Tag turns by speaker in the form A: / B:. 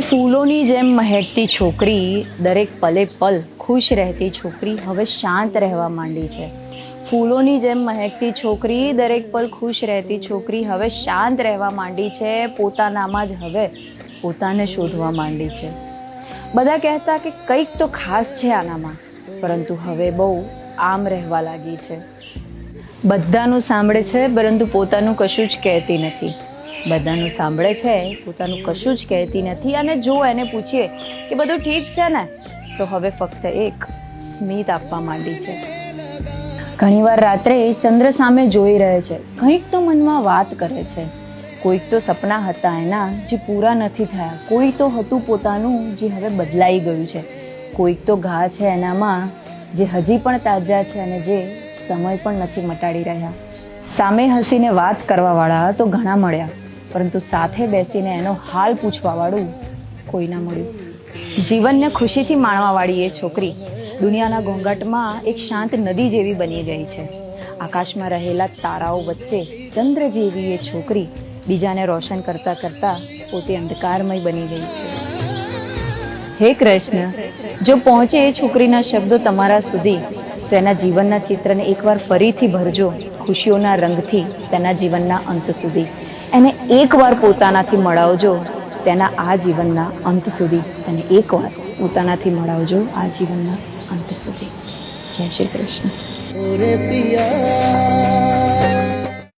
A: ફૂલોની જેમ મહેકતી છોકરી, દરેક પલે પલ ખુશ રહેતી છોકરી હવે શાંત રહેવા માંડી છે. ફૂલોની જેમ મહેકતી છોકરી, દરેક પલ ખુશ રહેતી છોકરી હવે શાંત રહેવા માંડી છે. પોતાનામાં જ હવે પોતાને શોધવા માંડી છે. બધા કહેતા કે કંઈક તો ખાસ છે આનામાં, પરંતુ હવે બહુ આમ રહેવા લાગી છે. બધાનું સાંભળે છે પરંતુ પોતાનું કશું જ કહેતી નથી. બધાનું સાંભળે છે, પોતાનું કશું જ કહેતી નથી. અને જો એને પૂછીએ કે બધું ઠીક છે ને, તો હવે ફક્ત એક સ્મિત આપવા માંડી છે. ઘણીવાર રાત્રે ચંદ્ર સામે જોઈ રહે છે, કંઈક તો મનમાં વાત કરે છે. કોઈક તો સપના હતા એના જે પૂરા નથી થયા, કોઈ તો હતું પોતાનું જે હવે બદલાઈ ગયું છે. કોઈક તો ઘા છે એનામાં જે હજી પણ તાજા છે અને જે સમય પણ નથી મટાડી રહ્યા. સામે હસીને વાત કરવાવાળા તો ઘણા મળ્યા, પરંતુ સાથે બેસીને એનો હાલ પૂછવાવાળું કોઈ ના મળ્યું. જીવનને ખુશીથી માણવાવાળી એ છોકરી દુનિયાના ઘોંઘાટમાં એક શાંત નદી જેવી બની ગઈ છે. આકાશમાં રહેલા તારાઓ વચ્ચે ચંદ્ર જેવી એ છોકરી બીજાને રોશન કરતા કરતા પોતે અંધકારમય બની ગઈ છે. હે કૃષ્ણ, જો પહોંચે એ છોકરીના શબ્દો તમારા સુધી, તો એના જીવનના ચિત્રને એકવાર ફરીથી ભરજો, ખુશીઓના રંગથી તેના જીવનના અંત સુધી. એને એકવાર પોતાનાથી મળાવજો, તેના આ જીવનના અંત સુધી. તેને એકવાર પોતાનાથી મળાવજો આ જીવનના અંત સુધી. જય શ્રી કૃષ્ણ.